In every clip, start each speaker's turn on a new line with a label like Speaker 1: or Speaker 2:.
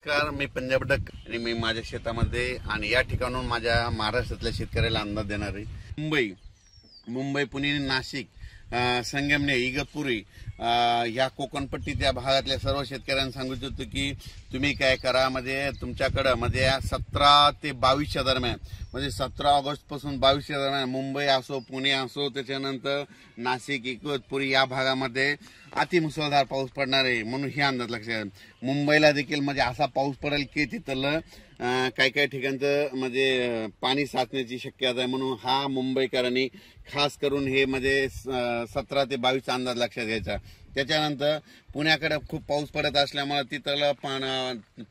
Speaker 1: नमस्कार, मी पंजाब डक आणि मी माझ्या शेतामध्ये आणि या ठिकाणून माझ्या महाराष्ट्रातल्या शेतकऱ्याला अंदाज देणार आहे। मुंबई पुणे नाशिक संगमनेर इगतपुरी या कोकणपट्टी त्या भागातल्या सर्व शेतकऱ्यांना सांगू इच्छितो की तुम्ही काय करा, म्हणजे तुमच्याकडे म्हणजे 17 ते 22 दरम्यान, म्हणजे 17 ऑगस्ट पासून 22 दरम्यान मुंबई असो पुणे असो त्याच्यानंतर नाशिक इगतपुरी या भागामध्ये अतिमुसळधार पाऊस पडणार आहे। म्हणून हे अंदाज लक्षात मुंबईला देखील म्हणजे असा पाऊस पडेल की तिथलं काही काही ठिकाणचं म्हणजे पाणी साचण्याची शक्यता आहे। म्हणून हा मुंबईकरांनी खास करून हे म्हणजे 17 ते 22 अंदाज लक्षात घ्यायचा। त्याच्यानंतर पुण्याकडे खूप पाऊस पडत असल्यामुळे तिथलं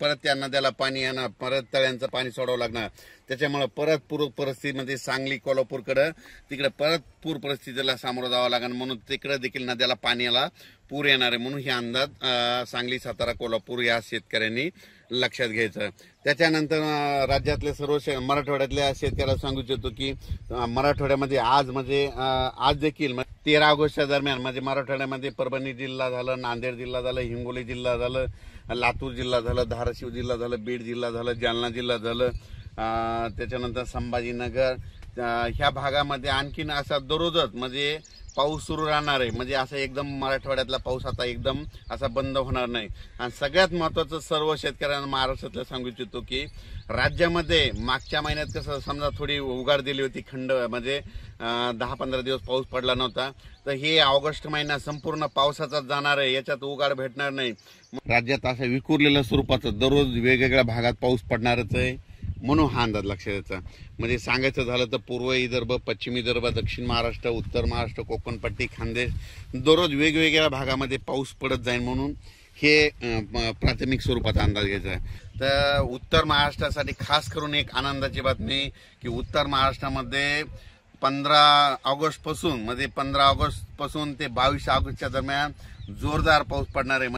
Speaker 1: परत त्या नद्याला पाणी येणार, परत तळ्यांचं पाणी सोडावं लागणार। त्याच्यामुळे परत पूर परिस्थितीमध्ये सांगली कोल्हापूरकडे तिकडे परत पूर परिस्थितीला सामोरं जावं लागणार। म्हणून तिकडे देखील नद्याला पाण्याला पूर येणार आहे। म्हणून हे अंदाज सांगली सातारा कोल्हापूर या शेतकऱ्यांनी लक्षात घ्यायचं। त्याच्यानंतर राज्यातले सर्व मराठवाड्यातल्या शेतकऱ्याला सांगू इच्छितो की मराठवाड्यामध्ये आज म्हणजे आज देखील 13 ऑगस्टच्या दरम्यान म्हणजे मराठवाड्यामध्ये परभणी जिल्हा झालं, नांदेड जिल्हा झालं, हिंगोली जिल्हा झालं, लातूर जिल्हा झालं, धाराशिव जिल्हा झालं, बीड जिल्हा झालं, जालना जिल्हा झालं, त्याच्यानंतर संभाजीनगर ह्या भागामध्ये आणखीन असा दररोजच म्हणजे पाऊस सुरू राहणार आहे। म्हणजे असं एकदम मराठवाड्यातला पाऊस आता एकदम असा बंद होणार नाही। आणि सगळ्यात महत्त्वाचं सर्व शेतकऱ्यांना महाराष्ट्रातलं सांगू इच्छितो की राज्यामध्ये मागच्या महिन्यात कसं समजा थोडी उघाड दिली होती, खंड म्हणजे 10-15 दिवस पाऊस पडला नव्हता, तर हे ऑगस्ट महिना संपूर्ण पावसाचाच जाणार आहे, याच्यात उघाड भेटणार नाही। राज्यात असं विखुरलेल्या स्वरूपाचं दररोज वेगवेगळ्या भागात पाऊस पडणारच आहे। म्हणून हा अंदाज लक्षात घ्यायचा। म्हणजे सांगायचं झालं तर पूर्व विदर्भ, पश्चिम विदर्भ, दक्षिण महाराष्ट्र, उत्तर महाराष्ट्र, कोकणपट्टी, खानदेश दररोज वेगवेगळ्या भागामध्ये पाऊस पडत जाईल। म्हणून हे प्राथमिक स्वरूपाचा अंदाज घ्यायचा आहे। तर उत्तर महाराष्ट्रासाठी खास करून एक आनंदाची बातमी की उत्तर महाराष्ट्रामध्ये 15 ऑगस्ट पासून म्हणजे 15 ऑगस्ट पासून ते 22 ऑगस्टच्या दरम्यान जोरदार पाऊस पडणार आहे।